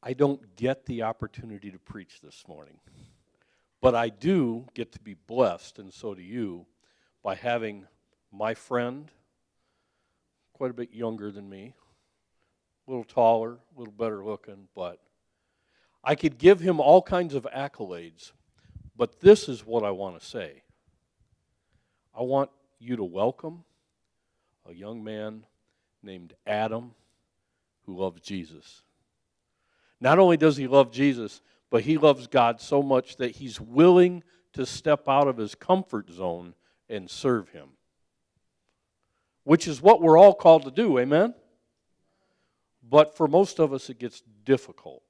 I don't get the opportunity to preach this morning, but I do get to be blessed, and so do you, by having my friend, quite a bit younger than me, a little taller, a little better looking, but I could give him all kinds of accolades, but this is what I want to say. I want you to welcome a young man named Adam who loves Jesus. Not only does he love Jesus, but he loves God so much that he's willing to step out of his comfort zone and serve him, which is what we're all called to do, amen? But for most of us, it gets difficult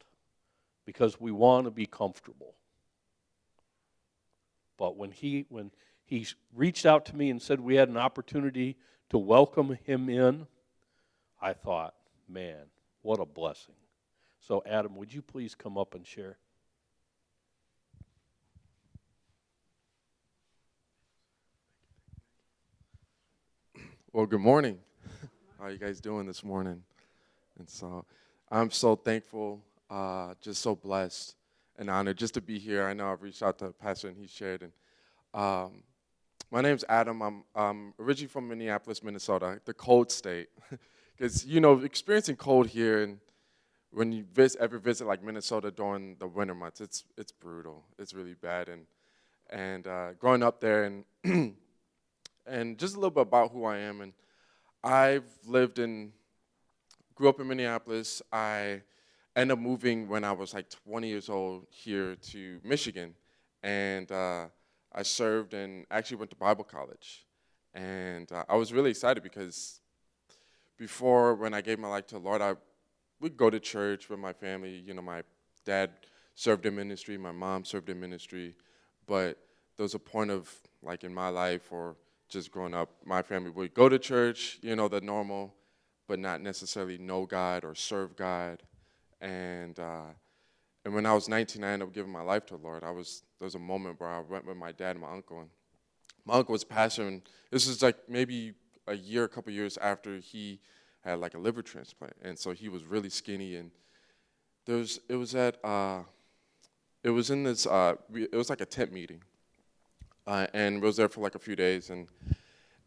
because we want to be comfortable. But when he reached out to me and said we had an opportunity to welcome him in, I thought, man, what a blessing. So Adam, would you please come up and share? Well, good morning. How are you guys doing this morning? And so I'm so thankful, just so blessed and honored just to be here. I know I've reached out to Pastor and he shared. And my name's Adam. I'm originally from Minneapolis, Minnesota, the cold state. Because, experiencing cold here, and when you ever visit like Minnesota during the winter months, it's brutal. It's really bad. And growing up there and and just a little bit about who I am. And I've grew up in Minneapolis. I ended up moving when I was like 20 years old here to Michigan. And I served and actually went to Bible college. And I was really excited because before, when I gave my life to the Lord, I would go to church with my family. My dad served in ministry, my mom served in ministry. But there was a point of, like in my life or just growing up, my family would go to church, the normal, but not necessarily know God or serve God. And when I was 19, I ended up giving my life to the Lord. There was a moment where I went with my dad and my uncle. And my uncle was pastor, and this was like maybe a couple years after he had like a liver transplant. And so he was really skinny. And it was like a tent meeting. And was there for like a few days, and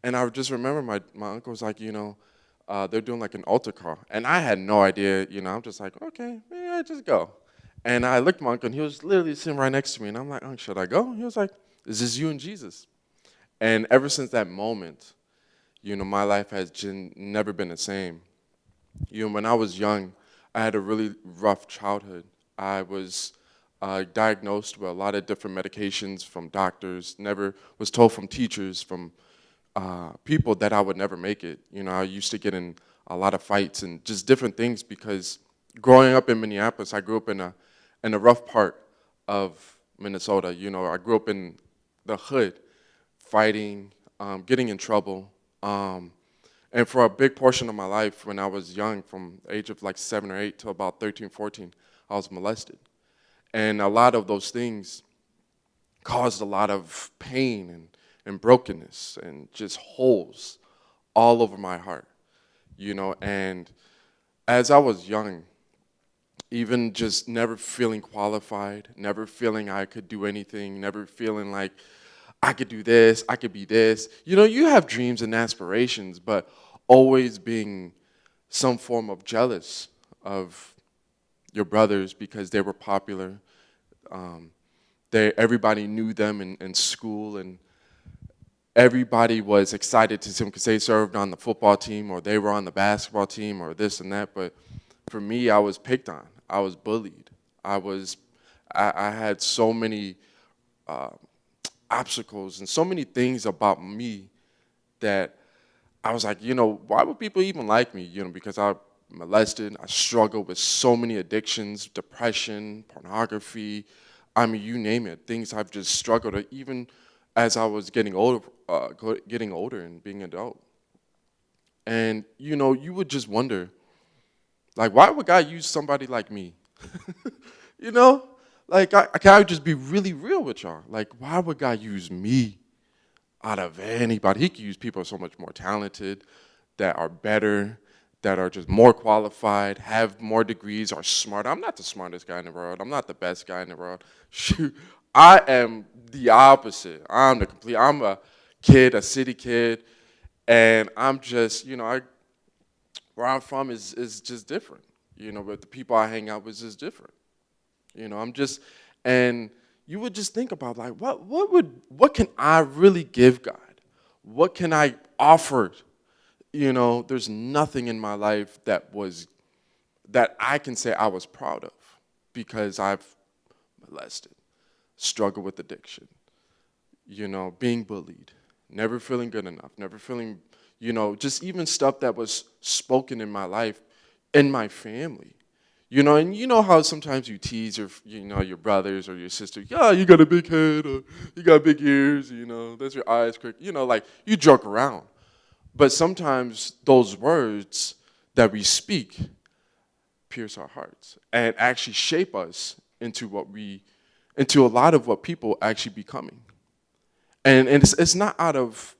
I just remember my uncle was like, they're doing like an altar call, and I had no idea, I'm just like, okay, yeah, just go. And I looked at my uncle, and he was literally sitting right next to me, and I'm like, oh, should I go? He was like, is this you and Jesus? And ever since that moment, my life has never been the same. When I was young, I had a really rough childhood. I was diagnosed with a lot of different medications from doctors, never was told from teachers, from people that I would never make it. I used to get in a lot of fights and just different things because growing up in Minneapolis, I grew up in a rough part of Minnesota. I grew up in the hood, fighting, getting in trouble. And for a big portion of my life when I was young, from the age of like 7 or 8 to about 13, 14, I was molested. And a lot of those things caused a lot of pain and brokenness and just holes all over my heart, And as I was young, even just never feeling qualified, never feeling I could do anything, never feeling like I could do this, I could be this. You have dreams and aspirations, but always being some form of jealous of your brothers because they were popular. Everybody knew them in school, and everybody was excited to see them because they served on the football team or they were on the basketball team or this and that. But for me, I was picked on. I was bullied. I had so many obstacles and so many things about me that I was like, why would people even like me? Because I molested, I struggled with so many addictions, depression, pornography. I mean, you name it. Things I've just struggled with, even as I was getting older and being an adult. And you would just wonder, like, why would God use somebody like me? Like, can I just be really real with y'all? Like, why would God use me out of anybody? He could use people so much more talented, that are better, that are just more qualified, have more degrees, are smart. I'm not the smartest guy in the world. I'm not the best guy in the world. Shoot, I am the opposite. I'm a kid, a city kid, and I'm just, where I'm from is just different. But the people I hang out with is different. I'm just, and you would just think about like, what can I really give God? What can I offer? There's nothing in my life that I can say I was proud of because I've molested, struggled with addiction, being bullied, never feeling good enough, never feeling, just even stuff that was spoken in my life, in my family. And you know how sometimes you tease your brothers or your sister, yeah, you got a big head, or you got big ears, that's your eyes quick, like you joke around. But sometimes those words that we speak pierce our hearts and actually shape us into a lot of what people actually becoming. And it's not out of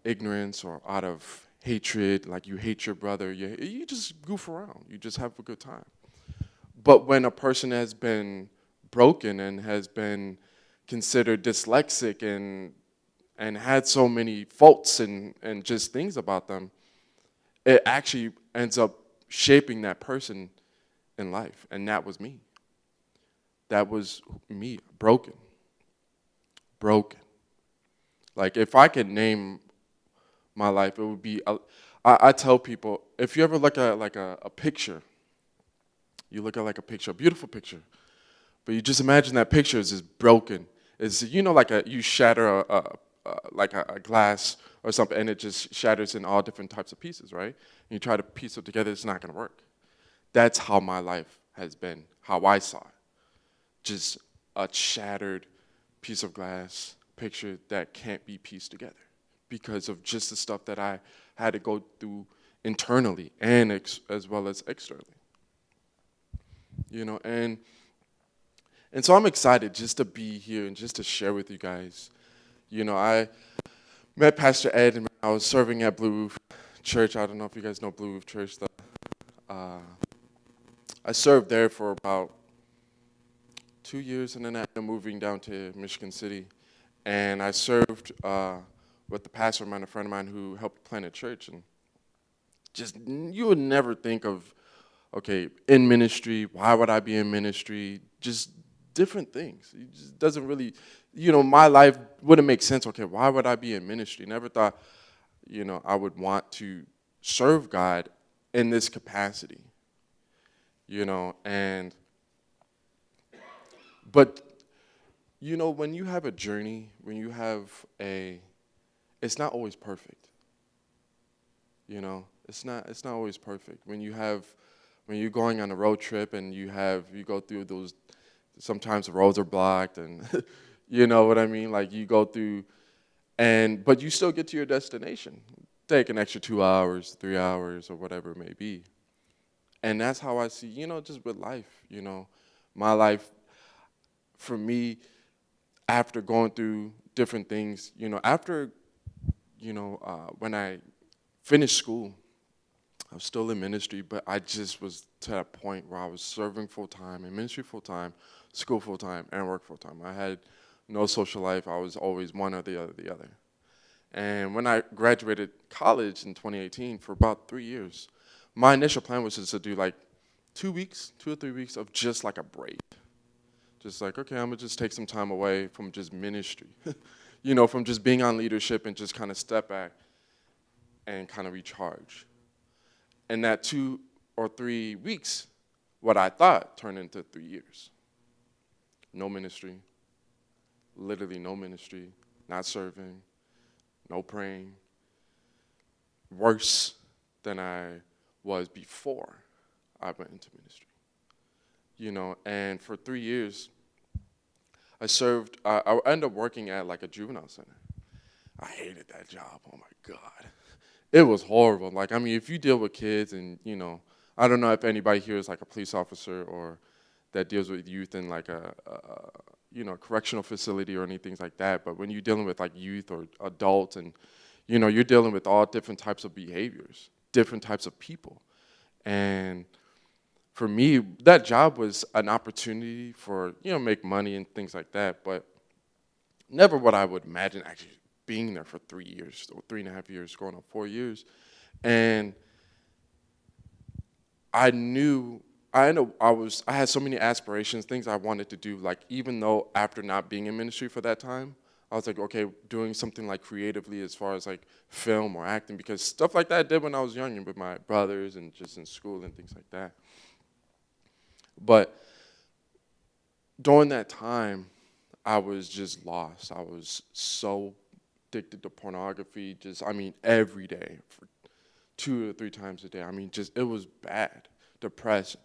ignorance or out of hatred, like you hate your brother, you just goof around, you just have a good time. But when a person has been broken and has been considered dyslexic and had so many faults and just things about them, it actually ends up shaping that person in life. And that was me. That was me, broken. Like if I could name my life, it would be, I tell people, if you ever look at like a picture, you look at like a picture, a beautiful picture, but you just imagine that picture is just broken. It's, like you shatter a glass or something, and it just shatters in all different types of pieces, right? And you try to piece it together, it's not going to work. That's how my life has been, how I saw it. Just a shattered piece of glass picture that can't be pieced together because of just the stuff that I had to go through internally and as well as externally. And so I'm excited just to be here and just to share with you guys. I met Pastor Ed and I was serving at Blue Roof Church. I don't know if you guys know Blue Roof Church. I served there for about 2 years, and then I ended up moving down to Michigan City. And I served with the pastor of mine, a friend of mine who helped plant a church. And just, you would never think of, okay, in ministry, why would I be in ministry? Just different things. It just doesn't really, my life wouldn't make sense. Okay, why would I be in ministry? Never thought, I would want to serve God in this capacity. But when you have a journey, when you have it's not always perfect. It's not always perfect. When you're going on a road trip and you go through those, sometimes the roads are blocked and you know what I mean? Like you go through but you still get to your destination. Take an extra 2 hours, 3 hours, or whatever it may be. And that's how I see, just with life, my life, for me, after going through different things, when I finished school, I was still in ministry, but I just was to that point where I was serving full-time, in ministry full-time, school full-time, and work full-time. I had no social life. I was always one or the other. And when I graduated college in 2018, for about 3 years, my initial plan was just to do like 2 or 3 weeks of just like a break. Just like, okay, I'm going to just take some time away from just ministry, from just being on leadership and just kind of step back and kind of recharge. And that 2 or 3 weeks, what I thought turned into 3 years. No ministry, literally no ministry, not serving, no praying, worse than I was before I went into ministry. And for 3 years, I served, I ended up working at like a juvenile center. I hated that job, oh my God. It was horrible. Like, I mean, if you deal with kids and, I don't know if anybody here is like a police officer or that deals with youth in like a correctional facility or anything like that, but when you're dealing with like youth or adults and, you're dealing with all different types of behaviors, different types of people. And for me, that job was an opportunity for, make money and things like that, but never what I would imagine actually being there for 3 years, or 3.5 years, going on 4 years. And I knew, I had so many aspirations, things I wanted to do, like even though after not being in ministry for that time, I was like, okay, doing something like creatively as far as like film or acting, because stuff like that I did when I was young and with my brothers and just in school and things like that. But during that time, I was just lost. I was so addicted to pornography, every day for 2 or 3 times a day. It was bad, depressed.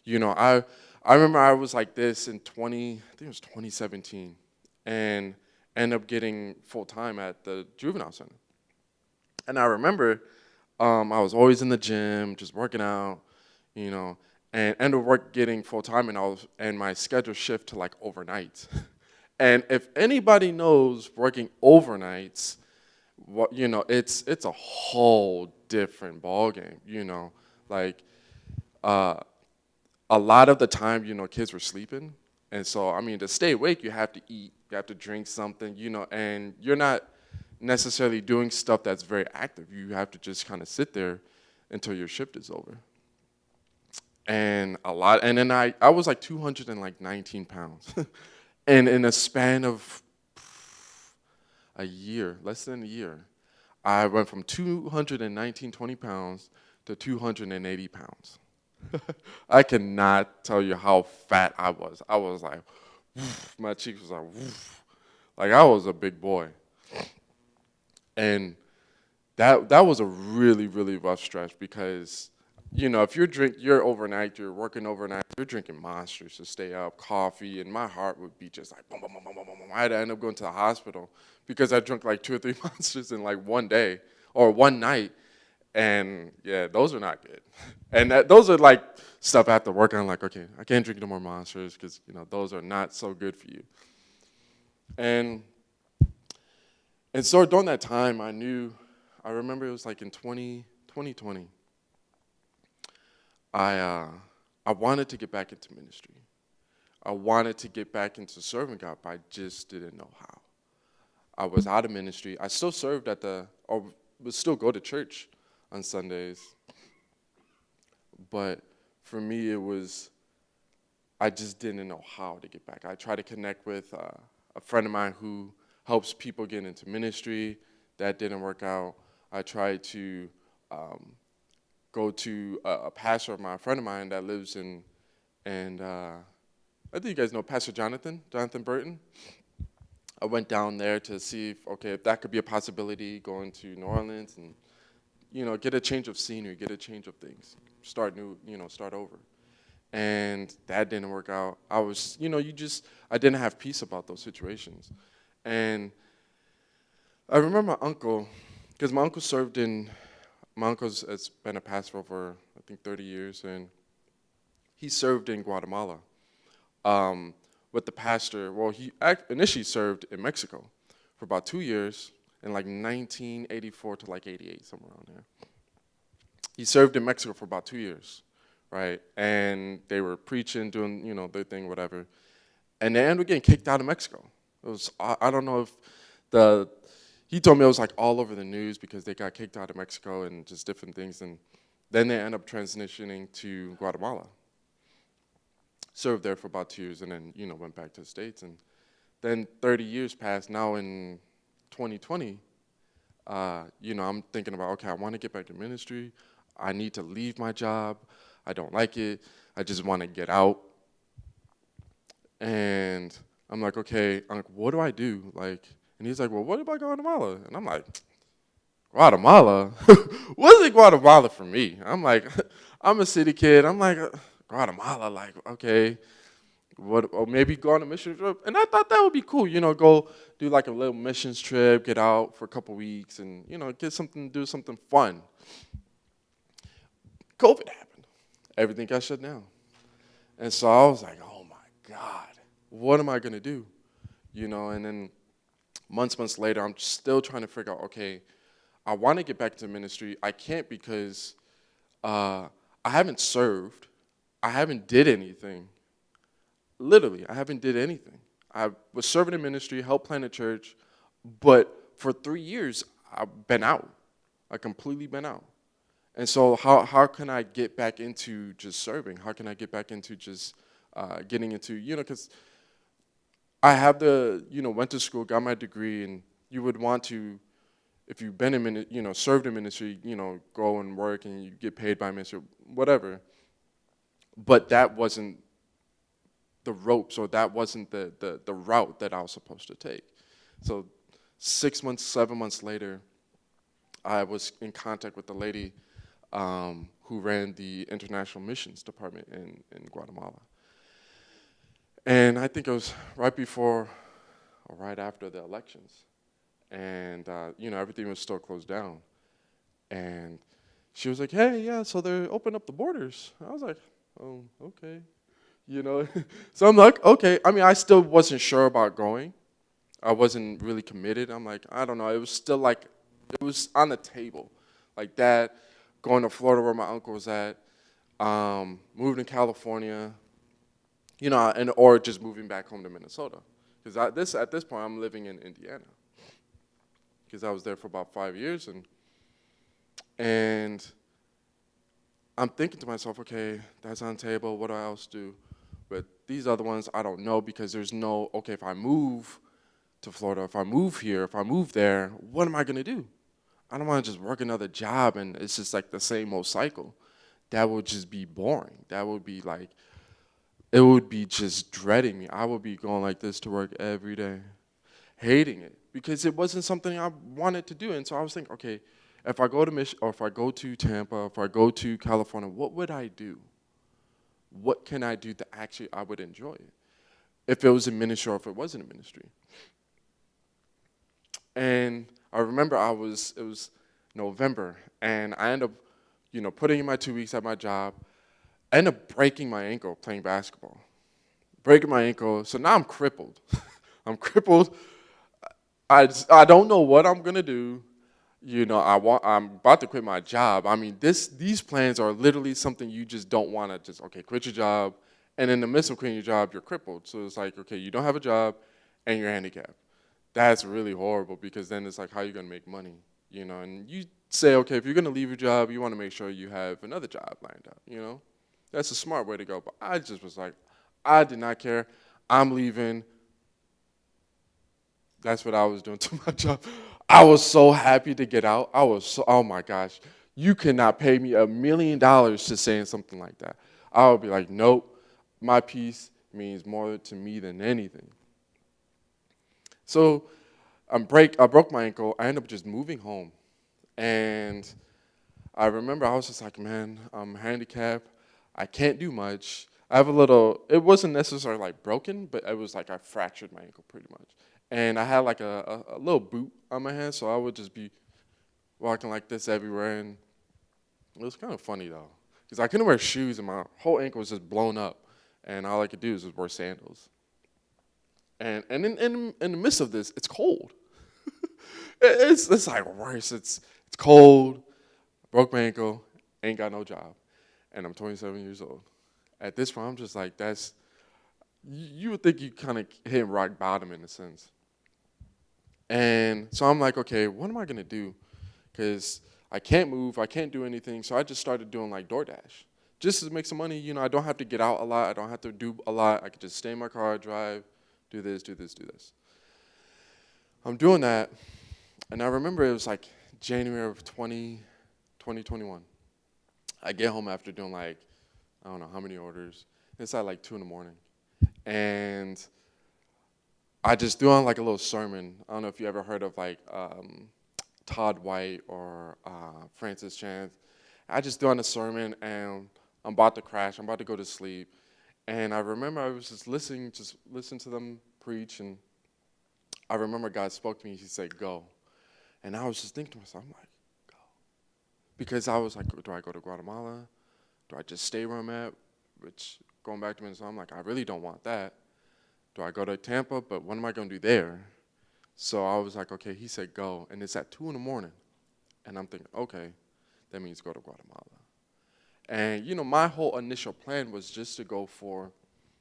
I remember I was like this in I think it was 2017, and ended up getting full-time at the juvenile center. And I remember I was always in the gym, just working out, and ended up getting full-time, and my schedule shift to like overnights. And if anybody knows working overnights, it's a whole different ballgame, like a lot of the time, kids were sleeping. And so, to stay awake, you have to eat, you have to drink something, and you're not necessarily doing stuff that's very active. You have to just kind of sit there until your shift is over. And then I was like 219 pounds. And in a span of a year, less than a year, I went from 20 pounds to 280 pounds. I cannot tell you how fat I was. I was like, woof, my cheeks was like, woof. Like I was a big boy. And that was a really, really rough stretch because, if you're overnight, you're working overnight, you're drinking Monsters to stay up, coffee, and my heart would be just like boom, boom, boom, boom, boom, boom. I had to end up going to the hospital because I drank like 2 or 3 Monsters in like one day or one night. And yeah, those are not good. And those are like stuff I have to work on. Like, okay, I can't drink no more Monsters because those are not so good for you. And so during that time, I remember it was like in 2020. I wanted to get back into ministry. I wanted to get back into serving God, but I just didn't know how. I was out of ministry. I still served or would still go to church on Sundays. But for me, I just didn't know how to get back. I tried to connect with a friend of mine who helps people get into ministry. That didn't work out. I tried to go to a pastor of mine, a friend of mine that lives in, and I think you guys know Pastor Jonathan Burton. I went down there to see if that could be a possibility, going to New Orleans and, get a change of scenery, get a change of things, start new, start over. And that didn't work out. I was, I didn't have peace about those situations. And I remember my uncle, because my uncle's has been a pastor for, I think, 30 years, and he served in Guatemala with the pastor. Well, he initially served in Mexico for about 2 years, in like 1984 to like 88, somewhere around there. He served in Mexico for about 2 years, right? And they were preaching, doing, their thing, whatever. And they ended up getting kicked out of Mexico. It was, I don't know if he told me it was like all over the news because they got kicked out of Mexico and just different things. And then they ended up transitioning to Guatemala. Served there for about 2 years and then, went back to the States. And then 30 years passed. Now in 2020, I'm thinking about, okay, I want to get back to ministry. I need to leave my job. I don't like it. I just want to get out. And I'm like, okay, what do I do? And he's like, well, what about Guatemala? And I'm like, Guatemala? What's Guatemala for me? I'm like, I'm a city kid. I'm like, Guatemala, okay. Or maybe go on a mission trip. And I thought that would be cool, go do like a little missions trip, get out for a couple weeks and, do something fun. COVID happened. Everything got shut down. And so I was like, oh my God, what am I going to do? And then months later, I'm still trying to figure out, okay, I want to get back to ministry. I can't because I haven't served. I haven't did anything. Literally, I haven't did anything. I was serving in ministry, helped plant a church, but for 3 years, I've been out. I completely been out. And so how can I get back into just serving? How can I get back into just getting into, because I have went to school, got my degree, and you would want to, if you've been in, served in ministry, go and work and you get paid by ministry, whatever. But that wasn't the ropes, or that wasn't the route that I was supposed to take. So 6 months, 7 months later, I was in contact with the lady who ran the international missions department in Guatemala. And I think it was right before or right after the elections. And, everything was still closed down. And she was like, hey, yeah, so they're opening up the borders. I was like, oh, okay. So I'm like, okay. I mean, I still wasn't sure about going. I wasn't really committed. I'm like, I don't know. It was still like, it was on the table. Like that, going to Florida where my uncle was at, moving to California, or just moving back home to Minnesota. Because at this point, I'm living in Indiana. Because I was there for about 5 years. And I'm thinking to myself, okay, that's on the table. What do I else do? But these other ones, I don't know, because there's no, okay, if I move to Florida, if I move here, if I move there, what am I going to do? I don't want to just work another job and it's just like the same old cycle. That would just be boring. That would be like, it would be just dreading me. I would be going like this to work every day, hating it, because it wasn't something I wanted to do. And so I was thinking, okay, if I go to Michigan, or if I go to Tampa, if I go to California, what would I do? What can I do that actually I would enjoy it? If it was in ministry or if it wasn't in ministry. And I remember it was November, and I ended up, putting in my 2 weeks at my job. I ended up breaking my ankle playing basketball. Breaking my ankle, so now I'm crippled. I'm crippled. I don't know what I'm gonna do. I'm about to quit my job. I mean, these plans are literally something you just don't want to just, okay, quit your job, and in the midst of quitting your job, you're crippled. So it's like, okay, you don't have a job, and you're handicapped. That's really horrible, because then it's like, how are you going to make money? And you say, okay, if you're going to leave your job, you want to make sure you have another job lined up, That's a smart way to go. But I just was like, I did not care. I'm leaving. That's what I was doing to my job. I was so happy to get out. Oh my gosh. You cannot pay me $1 million to saying something like that. I would be like, nope, my peace means more to me than anything. So I broke my ankle. I ended up just moving home. And I remember I was just like, man, I'm handicapped. I can't do much. I have it wasn't necessarily like broken, but it was like I fractured my ankle pretty much. And I had like a little boot on my hand, so I would just be walking like this everywhere. And it was kind of funny though, because I couldn't wear shoes and my whole ankle was just blown up. And all I could do was just wear sandals. And in the midst of this, it's cold. It's like worse. It's cold. Broke my ankle. Ain't got no job. And I'm 27 years old. At this point, I'm just like, you would think you kind of hit rock bottom in a sense. And so I'm like, okay, what am I going to do? Because I can't move. I can't do anything. So I just started doing like DoorDash. Just to make some money. I don't have to get out a lot. I don't have to do a lot. I could just stay in my car, drive, do this, do this, do this. I'm doing that. And I remember it was like January of 2021. I get home after doing like, I don't know how many orders. It's at like 2 in the morning. And I just do on like a little sermon. I don't know if you ever heard of like Todd White or Francis Chan. I just do on a sermon and I'm about to crash. I'm about to go to sleep. And I remember I was just listening to them preach. And I remember God spoke to me. He said, go. And I was just thinking to myself, I'm like, go. Because I was like, do I go to Guatemala? Do I just stay where I'm at? Which, going back to Minnesota, I'm like, I really don't want that. Do I go to Tampa? But what am I going to do there? So I was like, okay, he said go. And it's at 2 in the morning. And I'm thinking, okay, that means go to Guatemala. And, my whole initial plan was just to go for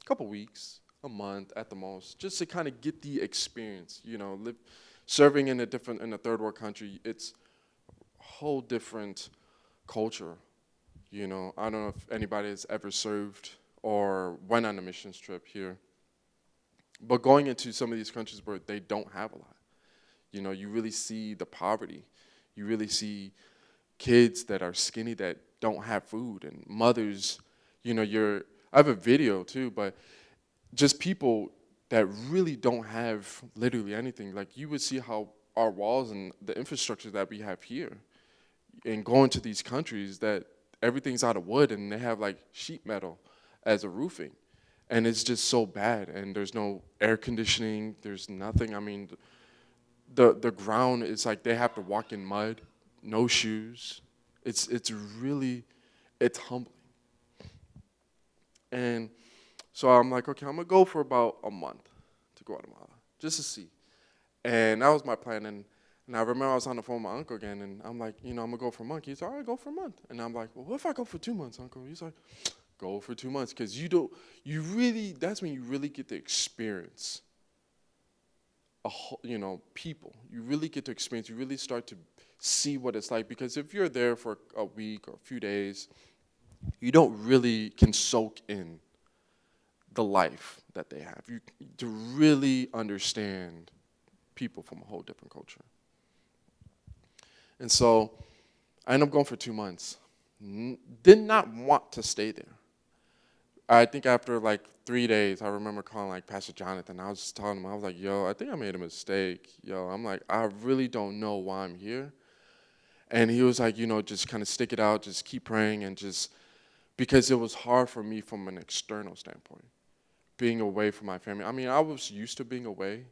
a couple weeks, a month at the most, just to kind of get the experience, serving in a third world country. It's a whole different culture. I don't know if anybody has ever served or went on a missions trip here, but going into some of these countries where they don't have a lot, you really see the poverty. You really see kids that are skinny that don't have food, and mothers, I have a video too, but just people that really don't have literally anything. Like, you would see how our walls and the infrastructure that we have here, and going to these countries that everything's out of wood and they have like sheet metal as a roofing, and it's just so bad, and there's no air conditioning, there's nothing. I mean, the ground is like they have to walk in mud, no shoes. It's humbling. And so I'm like, okay, I'm gonna go for about a month to Guatemala just to see. And that was my plan. And I remember I was on the phone with my uncle again, and I'm like, I'm gonna go for a month. He's like, all right, go for a month. And I'm like, well, what if I go for 2 months, Uncle? He's like, go for 2 months, because that's when you really get to experience people. You really get to experience, you really start to see what it's like, because if you're there for a week or a few days, you don't really can soak in the life that they have. To really understand people from a whole different culture. And so I ended up going for 2 months. Did not want to stay there. I think after like 3 days, I remember calling like Pastor Jonathan. I was just telling him, I was like, yo, I think I made a mistake. Yo, I'm like, I really don't know why I'm here. And he was like, just kind of stick it out, just keep praying, and just, because it was hard for me from an external standpoint, being away from my family. I mean, I was used to being away,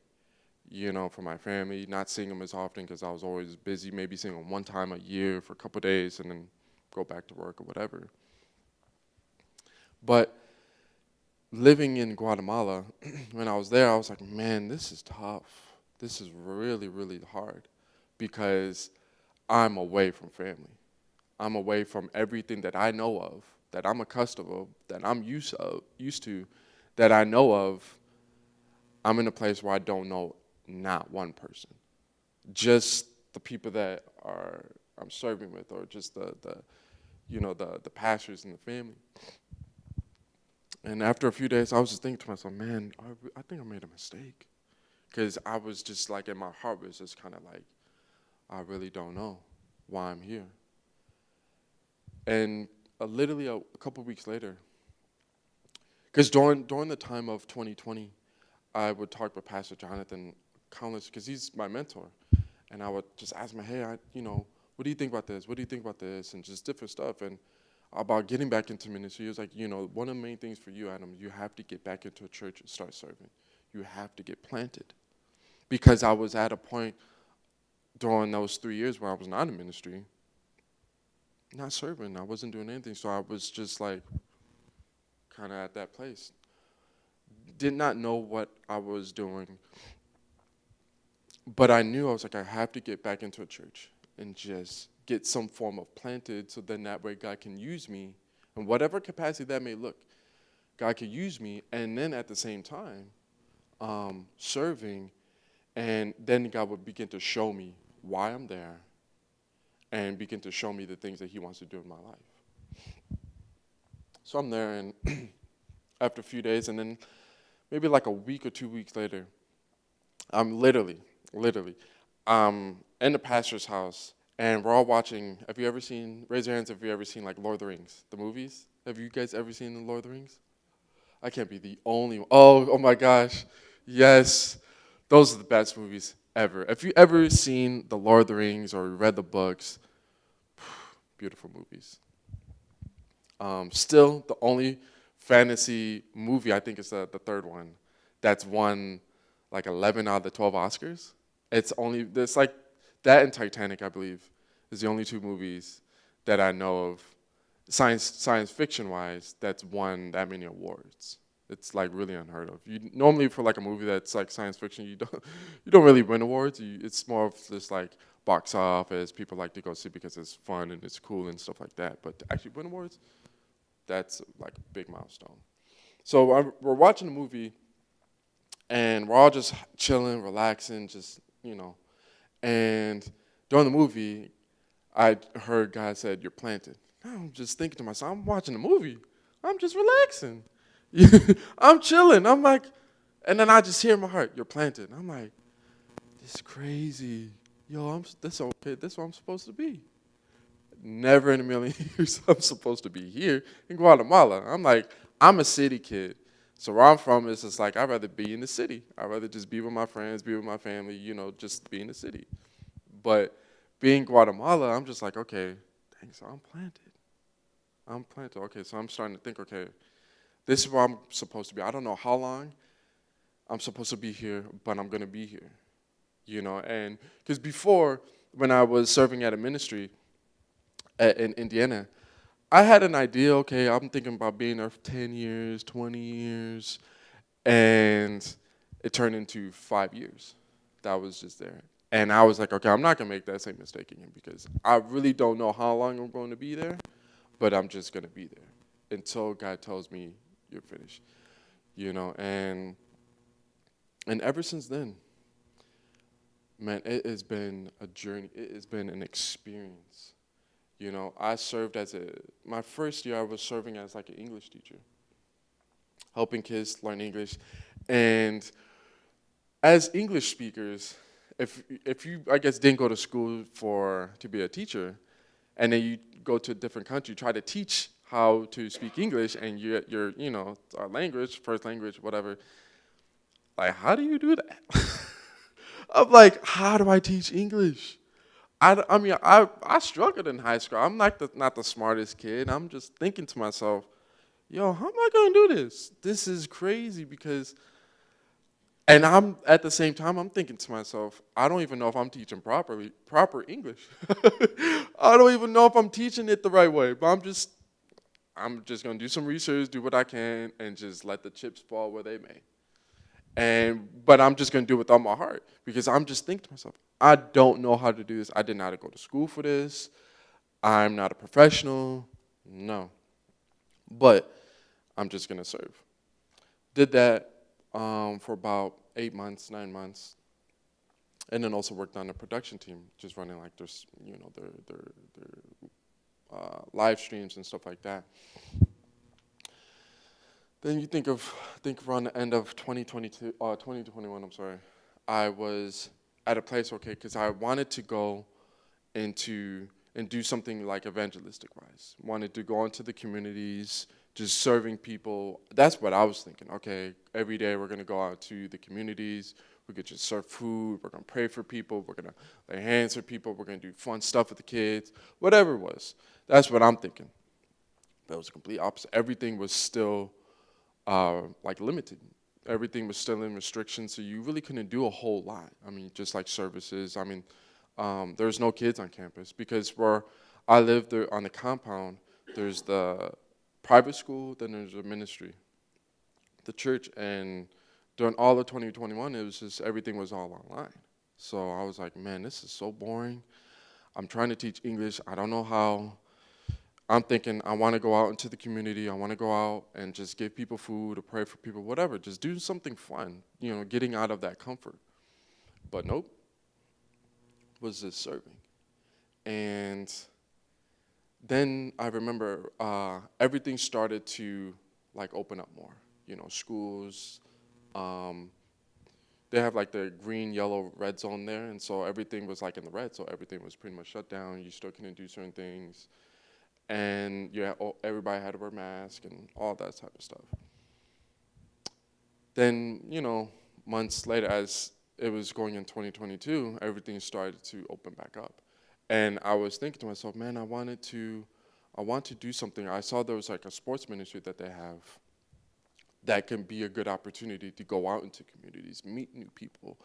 from my family, not seeing them as often because I was always busy, maybe seeing them one time a year for a couple of days and then go back to work or whatever. But living in Guatemala, when I was there, I was like, man, this is tough. This is really, really hard, because I'm away from family. I'm away from everything that I know of, that I'm accustomed of, that I'm used to, that I know of. I'm in a place where I don't know not one person, just the people that I'm serving with, or just the pastors and the family. And after a few days, I was just thinking to myself, man, I think I made a mistake, because I was just like, in my heart was just kind of like, I really don't know why I'm here. And literally a couple weeks later, because during the time of 2020, I would talk with Pastor Jonathan countless, because he's my mentor, and I would just ask him, hey, what do you think about this? What do you think about this? And just different stuff. And about getting back into ministry, he was like, one of the main things for you, Adam, you have to get back into a church and start serving. You have to get planted. Because I was at a point during those 3 years where I was not in ministry, not serving. I wasn't doing anything. So I was just like kind of at that place. Did not know what I was doing. But I knew, I was like, I have to get back into a church and just get some form of planted, so then that way God can use me in whatever capacity that may look. God can use me, and then at the same time, serving, and then God would begin to show me why I'm there, and begin to show me the things that he wants to do in my life. So I'm there, and after a few days, and then maybe like a week or 2 weeks later, I'm literally, in the pastor's house, and we're all watching. Have you ever seen, raise your hands if you ever seen like Lord of the Rings, the movies? Have you guys ever seen the Lord of the Rings? I can't be the only one. Oh my gosh. Yes. Those are the best movies ever. If you ever seen the Lord of the Rings or read the books, beautiful movies. Still, the only fantasy movie, I think is the third one, that's won like 11 out of the 12 Oscars. It's like that and Titanic, I believe, is the only two movies that I know of, science fiction-wise, that's won that many awards. It's like really unheard of. Normally for like a movie that's like science fiction, you don't really win awards. It's more of just like box office, people like to go see because it's fun and it's cool and stuff like that. But to actually win awards, that's like a big milestone. So we're watching the movie, and we're all just chilling, relaxing, just, And during the movie, I heard God said, "You're planted." I'm just thinking to myself, I'm watching the movie. I'm just relaxing. I'm chilling. I'm like, and then I just hear in my heart, "You're planted." I'm like, this is crazy. Yo, this okay. This is where I'm supposed to be. Never in a million years I'm supposed to be here in Guatemala. I'm like, I'm a city kid. So where I'm from is just like, I'd rather be in the city. I'd rather just be with my friends, be with my family, just be in the city. But being Guatemala, I'm just like, okay, dang, so I'm planted. I'm planted. Okay, so I'm starting to think, okay, this is where I'm supposed to be. I don't know how long I'm supposed to be here, but I'm going to be here. And because before, when I was serving at a ministry in Indiana, I had an idea, okay, I'm thinking about being there for 10 years, 20 years, and it turned into 5 years. That was just there. And I was like, okay, I'm not going to make that same mistake again because I really don't know how long I'm going to be there, but I'm just going to be there until God tells me you're finished. And ever since then, man, it has been a journey. It has been an experience. I served my first year I was serving as like an English teacher, helping kids learn English. And as English speakers, if you, I guess, didn't go to school to be a teacher, and then you go to a different country, try to teach how to speak English, and your our language, first language, whatever, like, how do you do that? I'm like, how do I teach English? I mean, I struggled in high school. I'm not the smartest kid. I'm just thinking to myself, yo, how am I going to do this? This is crazy and I'm at the same time, I'm thinking to myself, I don't even know if I'm teaching proper English. I don't even know if I'm teaching it the right way, but I'm just going to do some research, do what I can, and just let the chips fall where they may. But I'm just going to do it with all my heart because I'm just thinking to myself, I don't know how to do this. I did not go to school for this. I'm not a professional. No. But I'm just going to serve. Did that for about 8 months, 9 months. And then also worked on the production team, just running like their live streams and stuff like that. Then you think around the end of 2021, I'm sorry, I was at a place, okay, because I wanted to go into and do something like evangelistic-wise. Wanted to go into the communities, just serving people. That's what I was thinking. Okay, every day we're going to go out to the communities. We could just serve food. We're going to pray for people. We're going to lay hands for people. We're going to do fun stuff with the kids, whatever it was. That's what I'm thinking. That was the complete opposite. Everything was still like limited. Everything was still in restrictions, so you really couldn't do a whole lot. I mean, just like services. I mean, there's no kids on campus because where I live there on the compound, there's the private school, then there's a ministry, the church, and during all of 2021, it was just everything was all online. So I was like, man, this is so boring. I'm trying to teach English. I don't know how. I'm thinking I want to go out into the community. I want to go out and just give people food or pray for people, whatever. Just do something fun, getting out of that comfort. But nope, was just serving. And then I remember everything started to like open up more. Schools, they have like the green, yellow, red zone there, and so everything was like in the red, so everything was pretty much shut down. You still couldn't do certain things. And everybody had to wear masks and all that type of stuff. Then, months later, as it was going in 2022, everything started to open back up. And I was thinking to myself, man, I want to do something. I saw there was like a sports ministry that they have that can be a good opportunity to go out into communities, meet new people,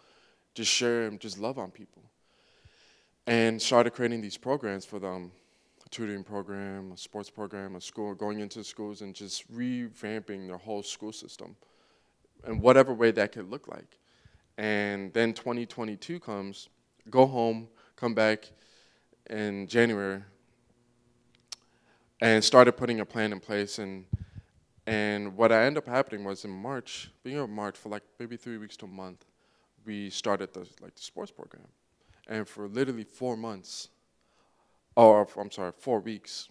just share and just love on people. And started creating these programs for them. A tutoring program, a sports program, a school, going into schools and just revamping their whole school system in whatever way that could look like. And then 2022 comes, go home, come back in January and started putting a plan in place. And what ended up happening was in March, beginning of March, for like maybe 3 weeks to a month, we started the sports program. And for literally 4 months, or I'm sorry, 4 weeks,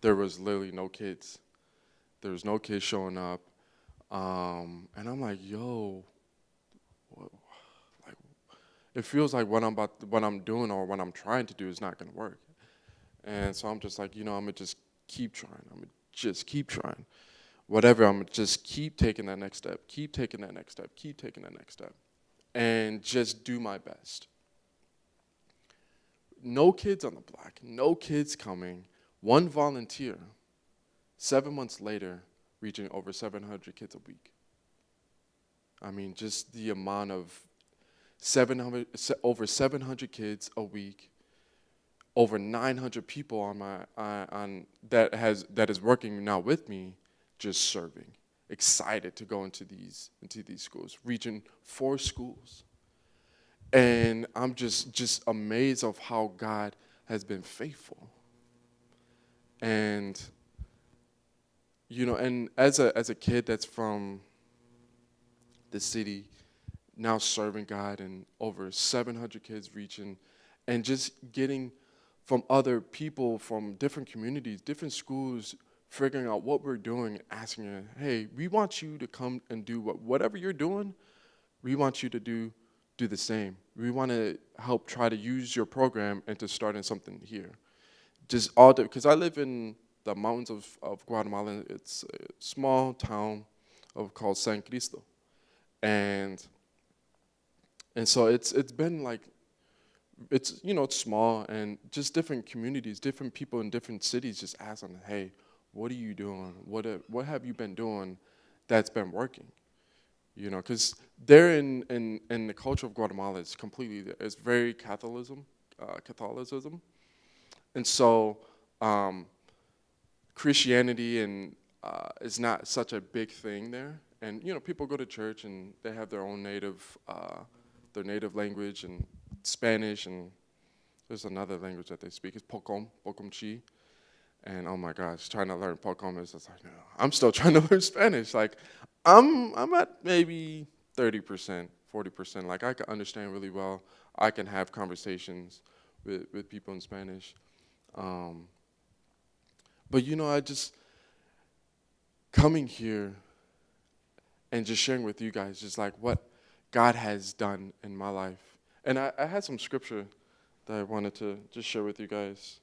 there was literally no kids. There was no kids showing up. And I'm like, yo, like, it feels like what I'm doing or what I'm trying to do is not gonna work. And so I'm just like, I'm gonna just keep trying. I'm gonna just keep trying. Whatever, I'm gonna just keep taking that next step, keep taking that next step, keep taking that next step, and just do my best. No kids on the block, no kids coming, one volunteer. 7 months later, reaching over 700 kids a week. I mean, just the amount of over 700 kids a week, over 900 people on that is working now with me, just serving, excited to go into these schools, reaching 4 schools. And I'm just amazed of how God has been faithful. And and as a kid that's from the city, now serving God and over 700 kids reaching, and just getting from other people from different communities, different schools, figuring out what we're doing, asking them, hey, we want you to come and do whatever you're doing, we want you to do the same. We want to help try to use your program and to starting something here. Just all because I live in the mountains of Guatemala. It's a small town called San Cristo. And so it's been like, it's small, and just different communities, different people in different cities just ask them, hey, what are you doing? What have you been doing that's been working? Because they're in the culture of Guatemala, it's very Catholicism. And so Christianity is not such a big thing there. And people go to church and they have their own native language and Spanish, and there's another language that they speak. It's Pocom Chi. And oh my gosh, trying to learn Pocom is just like, no, I'm still trying to learn Spanish. Like I'm at maybe 30%, 40%. Like I can understand really well. I can have conversations with people in Spanish. But I just coming here and just sharing with you guys just like what God has done in my life. And I had some scripture that I wanted to just share with you guys.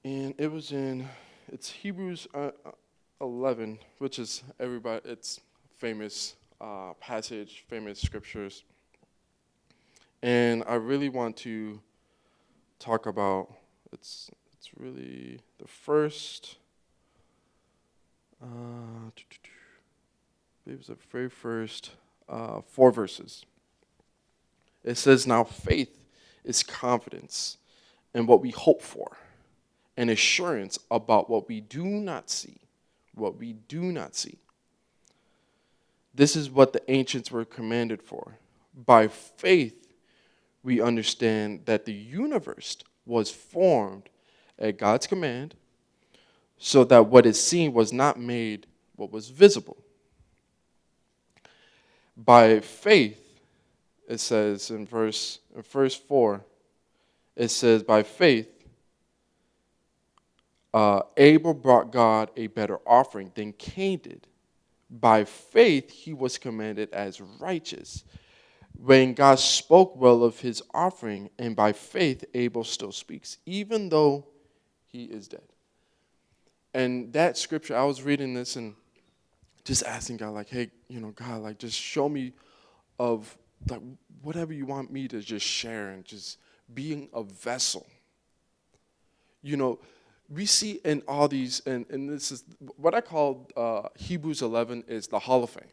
And it's Hebrews 11, which is it's famous passage, famous scriptures. And I really want to talk about, it's really the first, I believe it's the very first 4 verses. It says, now faith is confidence in what we hope for, and assurance about what we do not see. What we do not see. This is what the ancients were commanded for. By faith, we understand that the universe was formed at God's command, so that what is seen was not made what was visible. By faith, it says in verse 4, it says, by faith, Abel brought God a better offering than Cain did. By faith, he was commended as righteous when God spoke well of his offering, and by faith, Abel still speaks, even though he is dead. And that scripture, I was reading this and just asking God, like, hey, God, like, just show me of, like, whatever you want me to just share and just being a vessel. We see in all these, and this is what I call Hebrews 11 is the Hall of Fame.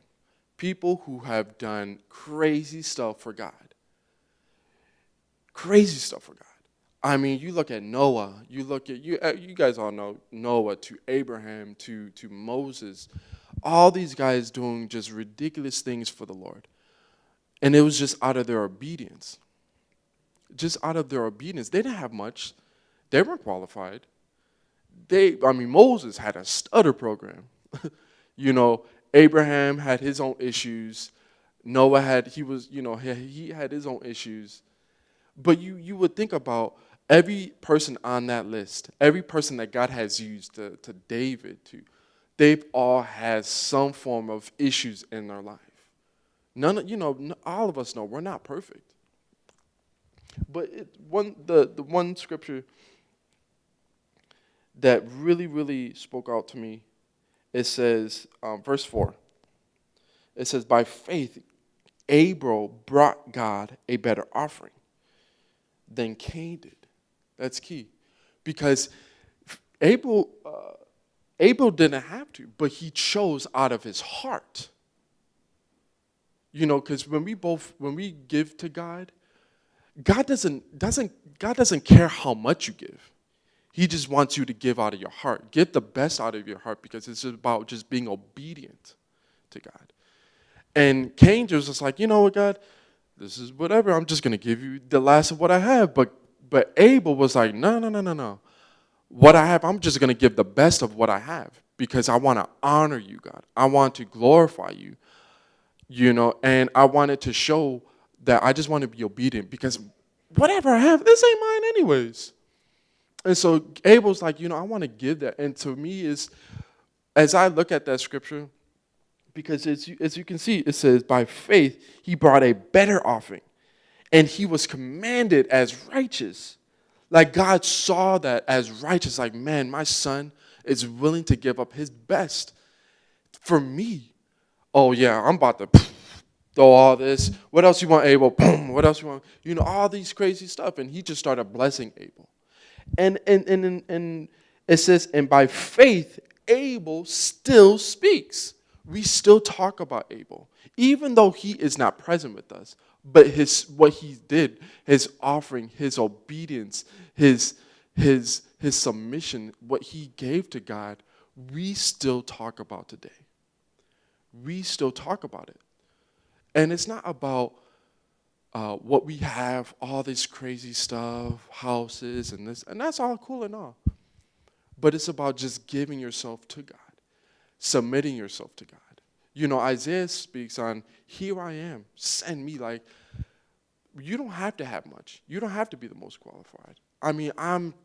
People who have done crazy stuff for God. Crazy stuff for God. I mean, you look at Noah, you look at, you guys all know Noah, to Abraham, to Moses, all these guys doing just ridiculous things for the Lord. And it was just out of their obedience. Just out of their obedience. They didn't have much. They weren't qualified. Moses had a stutter program. You know, Abraham had his own issues. Noah he had his own issues. But you would think about every person on that list, every person that God has used, to David, they've all had some form of issues in their life. All of us know we're not perfect. But the one scripture that really, really spoke out to me, it says, verse 4, it says, by faith, Abel brought God a better offering than Cain did. That's key. Because Abel didn't have to, but he chose out of his heart. Because when we give to God, God doesn't care how much you give. He just wants you to give out of your heart. Give the best out of your heart, because it's about just being obedient to God. And Cain was just like, you know what, God, this is whatever. I'm just going to give you the last of what I have. But Abel was like, no. What I have, I'm just going to give the best of what I have, because I want to honor you, God. I want to glorify you, and I wanted to show that I just want to be obedient, because whatever I have, this ain't mine anyways. And so Abel's like, I want to give that. And to me, as I look at that scripture, because as you can see, it says, by faith, he brought a better offering, and he was commanded as righteous. Like God saw that as righteous, like, man, my son is willing to give up his best for me. Oh, yeah, I'm about to throw all this. What else you want, Abel? Boom. What else you want? All these crazy stuff. And he just started blessing Abel. And it says, and by faith, Abel still speaks. We still talk about Abel, even though he is not present with us. But what he did, his offering, his obedience, his submission, what he gave to God, we still talk about today. We still talk about it. And it's not about what we have, all this crazy stuff, houses and this, and that's all cool and all. But it's about just giving yourself to God, submitting yourself to God. Isaiah speaks on, here I am, send me. Like, you don't have to have much. You don't have to be the most qualified. I'm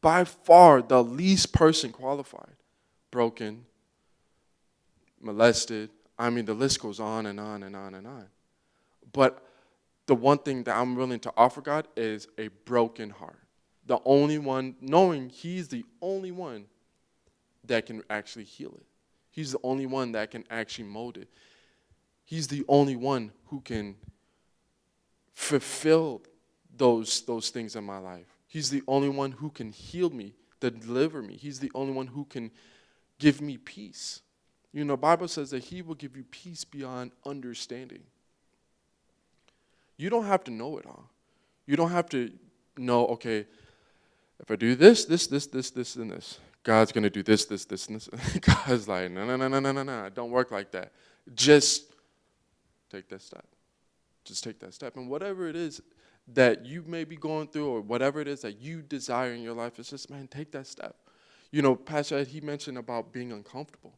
by far the least person qualified. Broken, molested. The list goes on and on and on and on. But the one thing that I'm willing to offer God is a broken heart. The only one, knowing he's the only one that can actually heal it. He's the only one that can actually mold it. He's the only one who can fulfill those things in my life. He's the only one who can heal me, deliver me. He's the only one who can give me peace. The Bible says that he will give you peace beyond understanding. You don't have to know it all. You don't have to know, okay, if I do this, and this, God's going to do this, and this. God's like, no, don't work like that. Just take that step. Just take that step. And whatever it is that you may be going through, or whatever it is that you desire in your life, it's just, man, take that step. Pastor Ed, he mentioned about being uncomfortable.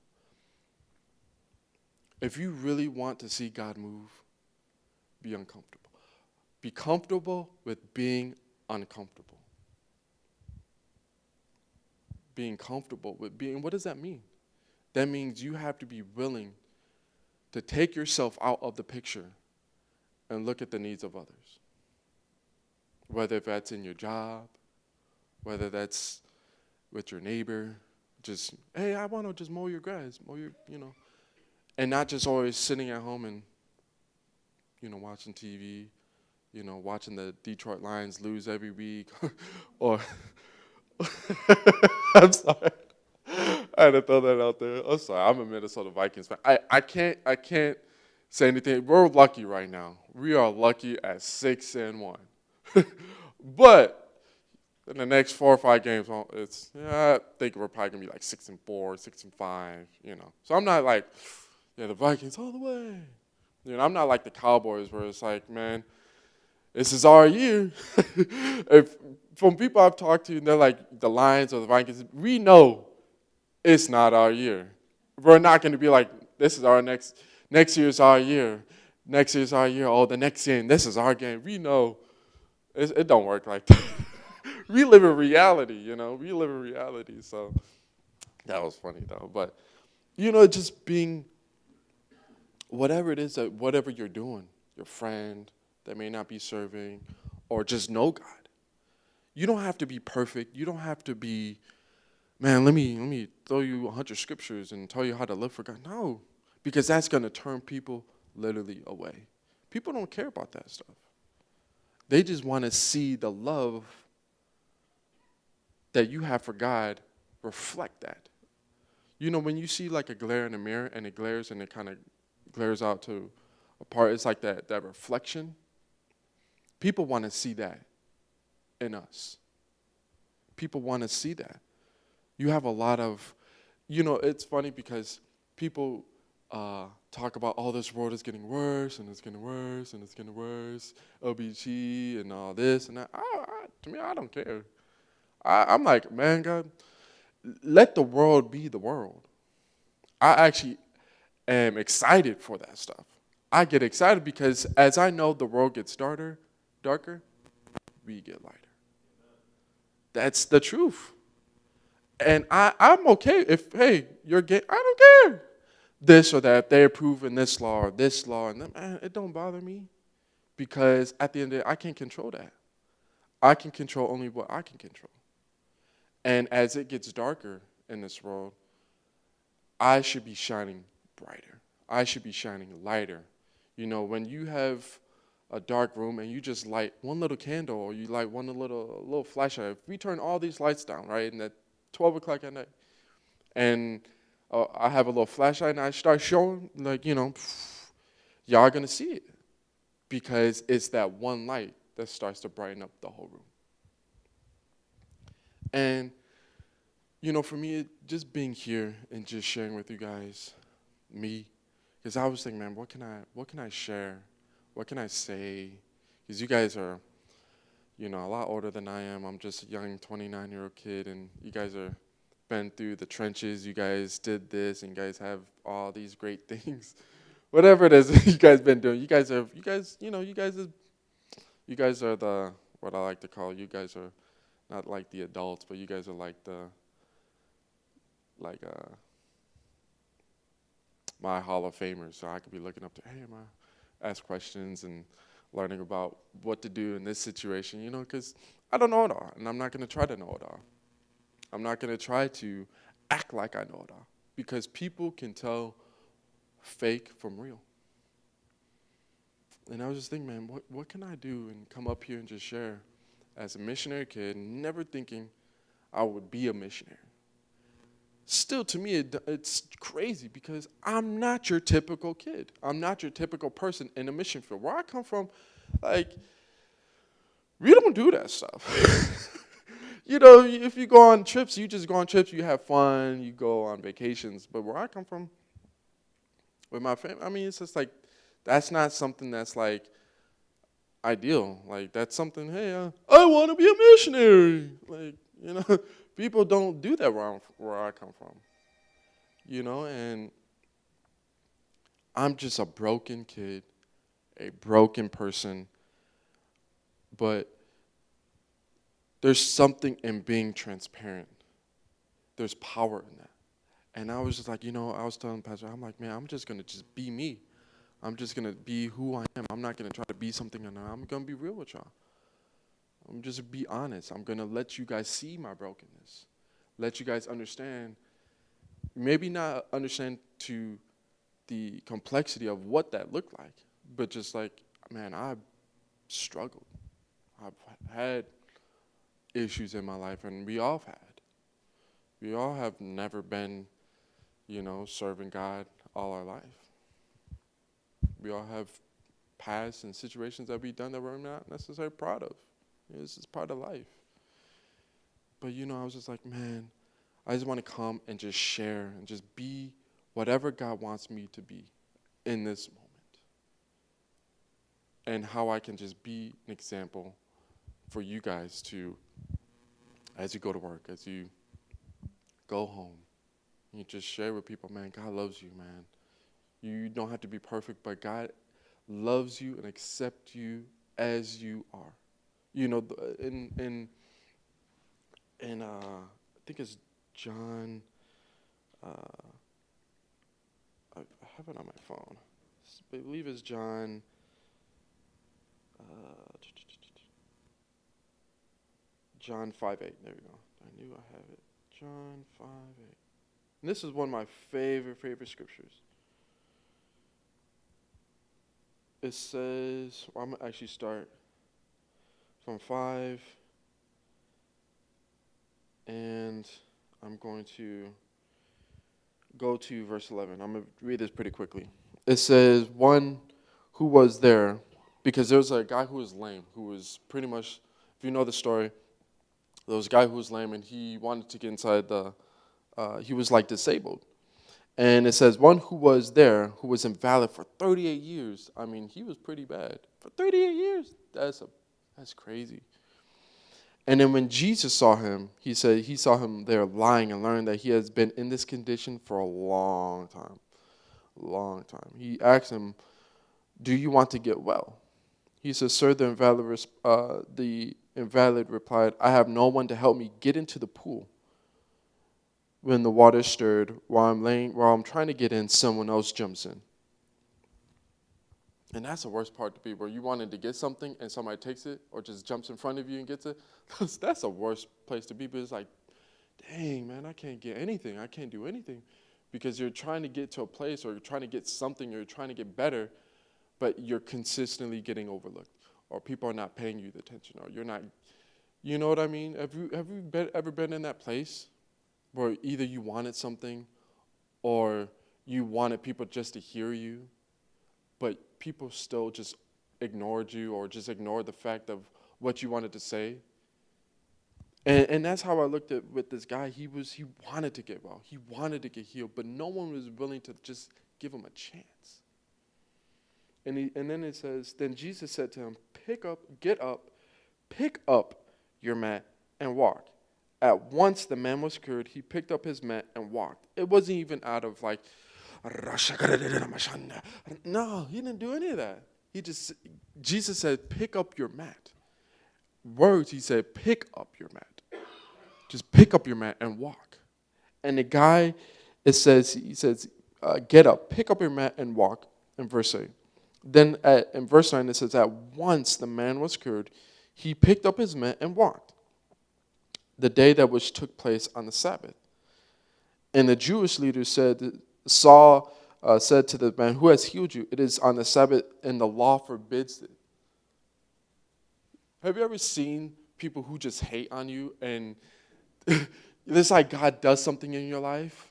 If you really want to see God move, be uncomfortable. Be comfortable with being uncomfortable. Being comfortable with being, what does that mean? That means you have to be willing to take yourself out of the picture and look at the needs of others. Whether that's in your job, whether that's with your neighbor, just, hey, I want to just mow your grass, and not just always sitting at home and, watching TV, watching the Detroit Lions lose every week, or, I'm sorry, I had to throw that out there. I'm sorry, I'm a Minnesota Vikings fan. I can't say anything. We're lucky right now. We are lucky at 6-1. But, In the next 4 or 5 games, I think we're probably gonna be like 6-4, 6-5, So I'm not like, the Vikings all the way. I'm not like the Cowboys where it's like, man, this is our year. From people I've talked to, and they're like the Lions or the Vikings, we know it's not our year. We're not going to be like, this is our next year's our year. Next year's our year. Oh, the next game, this is our game. We know it don't work like that. We live in reality, We live in reality. So that was funny, though. But, just being whatever it is, whatever you're doing, your friend that may not be serving, or just know God. You don't have to be perfect. You don't have to be, man, let me throw you 100 scriptures and tell you how to live for God. No, because that's going to turn people literally away. People don't care about that stuff. They just want to see the love that you have for God reflect that. When you see like a glare in a mirror and it glares and it kind of glares out to a part, it's like that reflection. People want to see that in us. People want to see that. You have a lot of, it's funny because people talk about, oh, this world is getting worse, and it's getting worse, and it's getting worse, OBG, and all this, and that. To me, I don't care. I'm like, man, God, let the world be the world. I actually am excited for that stuff. I get excited because as I know the world gets darker, we get lighter. That's the truth. And I'm okay if, hey, you're gay, I don't care. This or that, they're approving this law or this law, and man, it don't bother me. Because at the end of the day, I can't control that. I can control only what I can control. And as it gets darker in this world, I should be shining brighter. I should be shining lighter. When you have a dark room and you just light one little candle or you light one little flashlight, if we turn all these lights down, right, and at 12 o'clock at night, and I have a little flashlight and I start showing, y'all are going to see it because it's that one light that starts to brighten up the whole room. And, for me, just being here and just sharing with you guys, me, because I was thinking, man, what can I share? What can I say? Because you guys are, a lot older than I am. I'm just a young 29-year-old kid, and you guys are been through the trenches. You guys did this, and you guys have all these great things. Whatever it is you guys been doing, you guys are the, what I like to call, you guys are not like the adults, but you guys are like my Hall of Famers. So I could be looking up to, hey, ask questions and learning about what to do in this situation, because I don't know it all, and I'm not going to try to know it all. I'm not going to try to act like I know it all, because people can tell fake from real. And I was just thinking, man, what can I do and come up here and just share as a missionary kid, never thinking I would be a missionary. Still, to me, it's crazy because I'm not your typical kid. I'm not your typical person in a mission field. Where I come from, we don't do that stuff. If you go on trips, you just go on trips, you have fun, you go on vacations. But where I come from, with my family, it's just like, that's not something that's ideal. That's something, hey, I want to be a missionary. People don't do that where I come from. And I'm just a broken kid, a broken person, but there's something in being transparent. There's power in that. And I was just like, I was telling Pastor, I'm like, man, I'm just going to just be me. I'm just going to be who I am. I'm not going to try to be something or not. I'm going to be real with y'all. I'm just be honest. I'm going to let you guys see my brokenness. Let you guys understand, maybe not understand to the complexity of what that looked like, but just man, I've struggled. I've had issues in my life, and we all have had. We all have never been, serving God all our life. We all have pasts and situations that we've done that we're not necessarily proud of. This is part of life. But, I was just like, man, I just want to come and just share and just be whatever God wants me to be in this moment. And how I can just be an example for you guys to, as you go to work, as you go home, you just share with people, man, God loves you, man. You don't have to be perfect, but God loves you and accepts you as you are. I think it's John, I have it on my phone. I believe it's John, John 5:8. There we go. I knew I have it. John 5:8. And this is one of my favorite scriptures. It says, I'm going to actually start from 5, and I'm going to go to verse 11. I'm going to read this pretty quickly. It says, one who was there, because there was a guy who was lame, who was pretty much, if you know the story, there was a guy who was lame, and he wanted to get inside he was like disabled. And it says, one who was there, who was invalid for 38 years. I mean, he was pretty bad. For 38 years, that's crazy. And then when Jesus saw him, he said he saw him there lying and learned that he has been in this condition for a long time. Long time. He asked him, do you want to get well? He says, sir, the invalid replied, I have no one to help me get into the pool. When the water stirred, while I'm trying to get in, someone else jumps in. And that's the worst part to be, where you wanted to get something and somebody takes it or just jumps in front of you and gets it. That's the worst place to be. But it's like, dang, man, I can't get anything. I can't do anything. Because you're trying to get to a place, or you're trying to get something, or you're trying to get better, but you're consistently getting overlooked, or people are not paying you the attention, or you're not, you know what I mean? Have you ever been in that place where either you wanted something or you wanted people just to hear you, but people still just ignored you or just ignored the fact of what you wanted to say? And that's how I looked at with this guy. He wanted to get well. He wanted to get healed, but no one was willing to just give him a chance. And then it says, then Jesus said to him, get up, pick up your mat and walk. At once the man was cured. He picked up his mat and walked. It wasn't even out of like, no, he didn't do any of that. Jesus said, pick up your mat. Words, he said, pick up your mat. Just pick up your mat and walk. And the guy, he says, get up, pick up your mat and walk, in verse 8. Then in verse 9 it says, at once the man was cured. He picked up his mat and walked. The day that which took place on the Sabbath. And the Jewish leaders said to the man, who has healed you? It is on the Sabbath, and the law forbids it. Have you ever seen people who just hate on you, and it's like God does something in your life,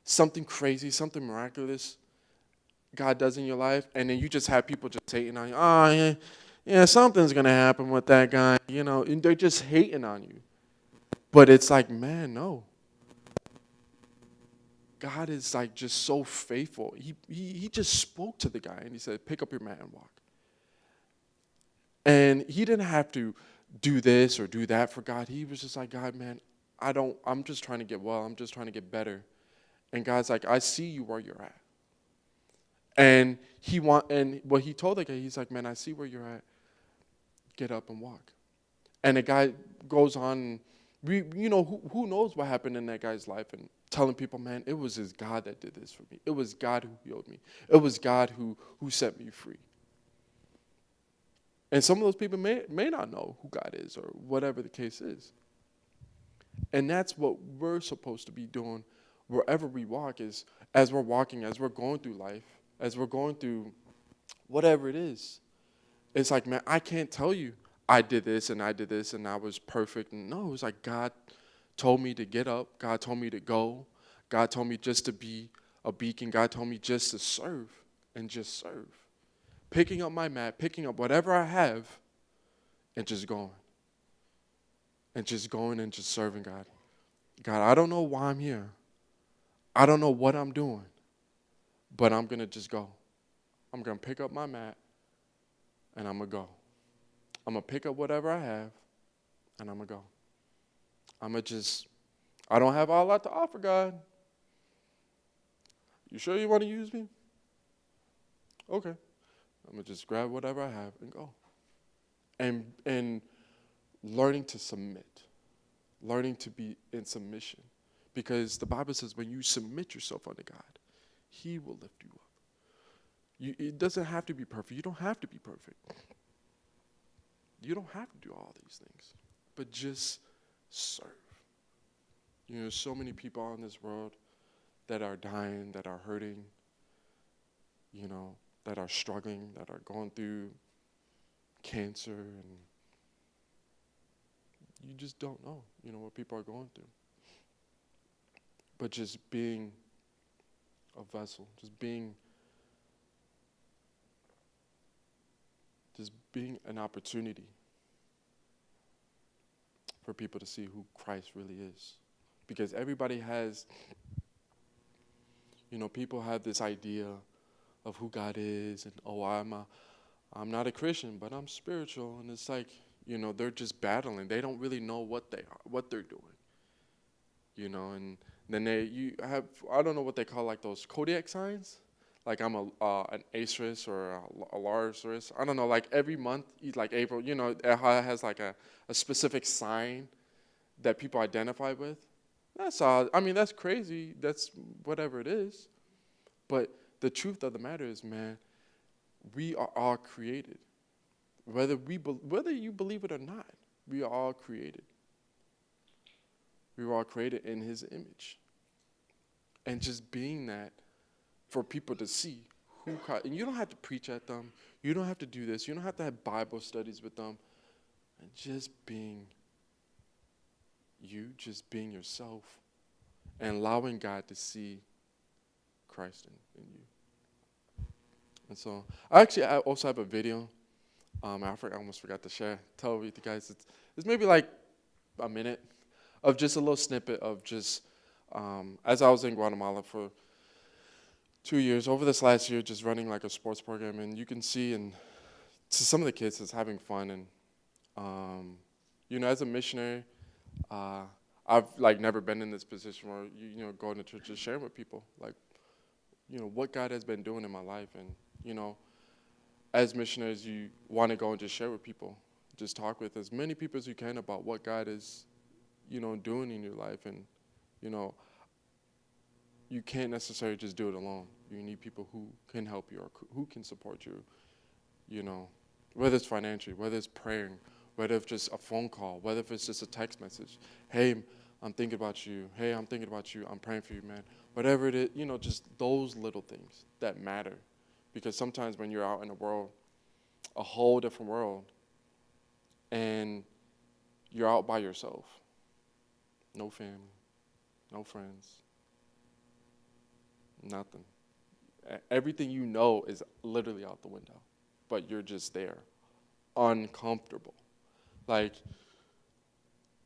something crazy, something miraculous God does in your life, and then you just have people just hating on you. Oh, yeah, something's going to happen with that guy, and they're just hating on you. But it's like, man, no. God is like just so faithful. He just spoke to the guy, and he said, pick up your mat and walk. And he didn't have to do this or do that for God. He was just like, God, man, I'm just trying to get well. I'm just trying to get better. And God's like, I see you where you're at. And what he told the guy, he's like, man, I see where you're at. Get up and walk. And the guy goes on, who knows what happened in that guy's life, and telling people, man, it was his God that did this for me. It was God who healed me. It was God who set me free. And some of those people may not know who God is, or whatever the case is. And that's what we're supposed to be doing wherever we walk, is as we're walking, as we're going through life, as we're going through whatever it is. It's like, man, I can't tell you I did this and I did this and I was perfect. And no, it's like God told me to get up. God told me to go. God told me just to be a beacon. God told me just to serve and just serve. Picking up my mat, picking up whatever I have, and just going. and just going and just serving God. God, I don't know why I'm here. I don't know what I'm doing, but I'm going to just go. I'm going to pick up my mat, and I'm going to go. I'm going to pick up whatever I have, and I'm going to go. I'm going to just, I don't have a lot to offer, God. You sure you want to use me? Okay. I'm going to just grab whatever I have and go. And learning to submit, learning to be in submission. Because the Bible says when you submit yourself unto God, he will lift you up. It doesn't have to be perfect. You don't have to be perfect. You don't have to do all these things. But just serve. You know, so many people in this world that are dying, that are hurting, you know, that are struggling, that are going through cancer, and you just don't know, you know, what people are going through. But just being a vessel, just being an opportunity for people to see who Christ really is. Because everybody has, you know, people have this idea of who God is, and I'm not a Christian, but I'm spiritual, and it's like, you know, they're just battling. They don't really know what they're doing. You know, and then I don't know what they call, like those Kodiak signs. Like I'm an asterisk or a large. I don't know, like every month, like April, you know, it has like a specific sign that people identify with. That's all. I mean, that's crazy. That's whatever it is. But the truth of the matter is, man, we are all created. Whether you believe it or not, we are all created. We were all created in his image. And just being that for people to see who Christ, and you don't have to preach at them. You don't have to do this. You don't have to have Bible studies with them. And just being you, just being yourself, and allowing God to see Christ in you. And so, I also have a video. I almost forgot to tell you guys. It's maybe like a minute of just a little snippet of just, as I was in Guatemala for 2 years, over this last year, just running like a sports program, and you can see, and to some of the kids, it's having fun, and you know, as a missionary, I've like never been in this position where you know, going to church, just sharing with people, like, you know, what God has been doing in my life, and you know, as missionaries, you want to go and just share with people, just talk with as many people as you can about what God is, you know, doing in your life, and you know, you can't necessarily just do it alone. You need people who can help you or who can support you, you know, whether it's financially, whether it's praying, whether it's just a phone call, whether it's just a text message. Hey, I'm thinking about you. Hey, I'm thinking about you. I'm praying for you, man. Whatever it is, you know, just those little things that matter. Because sometimes when you're out in the world, a whole different world, and you're out by yourself, no family, no friends, nothing. Everything you know is literally out the window, but you're just there, uncomfortable. Like,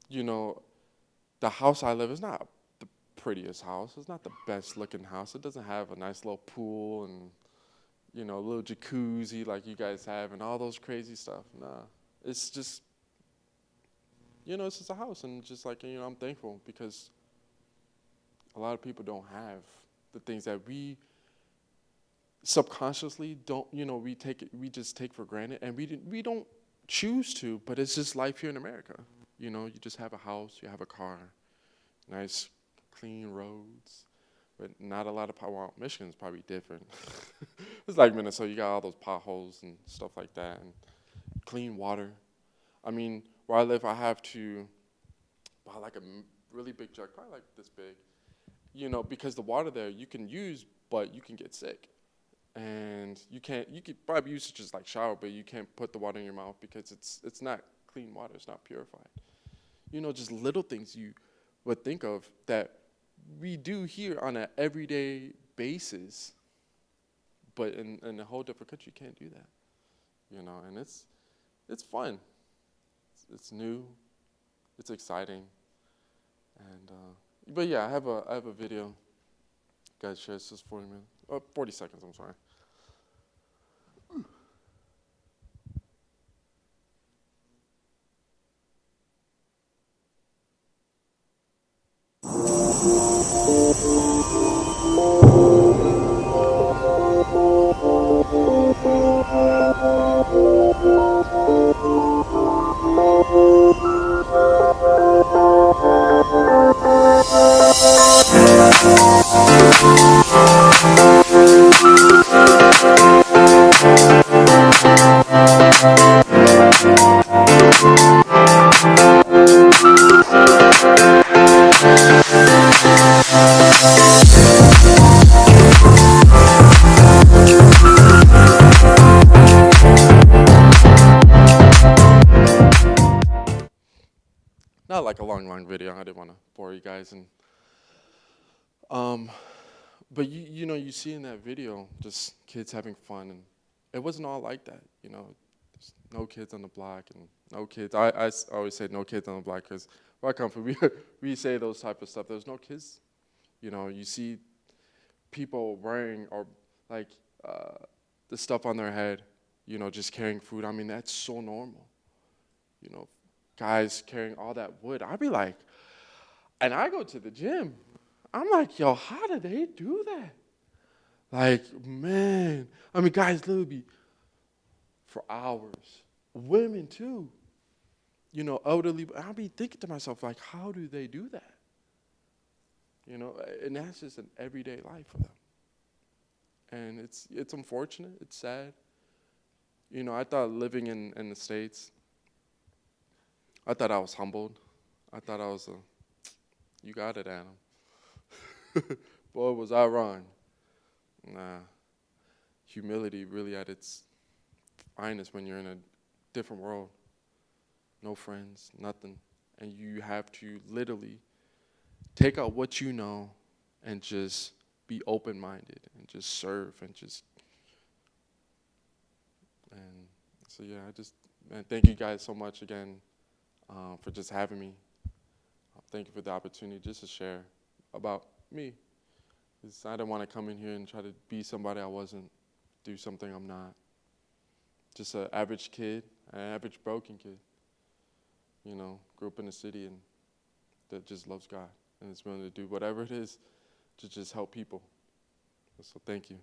you know, the house I live in is not the prettiest house. It's not the best looking house. It doesn't have a nice little pool and, you know, a little jacuzzi like you guys have and all those crazy stuff. Nah, it's just, you know, it's just a house, and just like, you know, I'm thankful because a lot of people don't have the things that we subconsciously don't, you know, we just take for granted, and we don't choose to, but it's just life here in America. You know, you just have a house, you have a car, nice clean roads, but not a lot of power. Well, Michigan's probably different. It's like Minnesota, you got all those potholes and stuff like that, and clean water. I mean, where I live, I have to buy like a really big jug, probably like this big, you know, because the water there you can use, but you can get sick. And you could probably use it just like shower, but you can't put the water in your mouth because it's not clean water, it's not purified. You know, just little things you would think of that we do here on an everyday basis, but in a whole different country, you can't do that. You know, and it's fun. It's new. it's exciting. And but yeah, I have a video. Guys, share this is 40 minutes. Oh, 40 seconds. I'm sorry. Not like a long video. I didn't want to bore you guys. And um, but you know, you see in that video just kids having fun, and it wasn't all like that. You know, there's no kids on the block and no kids. Always say no kids on the block because where I come from, we say those type of stuff. There's no kids. You know, you see people wearing or like the stuff on their head. You know, just carrying food. I mean, that's so normal. You know, guys carrying all that wood. I'd be like, and I go to the gym. I'm like, yo, how do they do that? Like, man. I mean, guys literally be for hours. Women too. You know, elderly. I'll be thinking to myself, like, how do they do that? You know, and that's just an everyday life for them. And it's unfortunate. It's sad. You know, I thought living in the States, I thought I was humbled. I thought I was you got it, Adam. Boy, was I wrong. Nah. Humility really at its finest when you're in a different world. No friends, nothing. And you have to literally take out what you know and just be open-minded and just serve and just. And so, yeah, man, thank you guys so much again for just having me. Thank you for the opportunity just to share about me. 'Cause I didn't want to come in here and try to be somebody I wasn't, do something I'm not. Just an average kid, an average broken kid. You know, grew up in the city and that just loves God and is willing to do whatever it is to just help people. So thank you.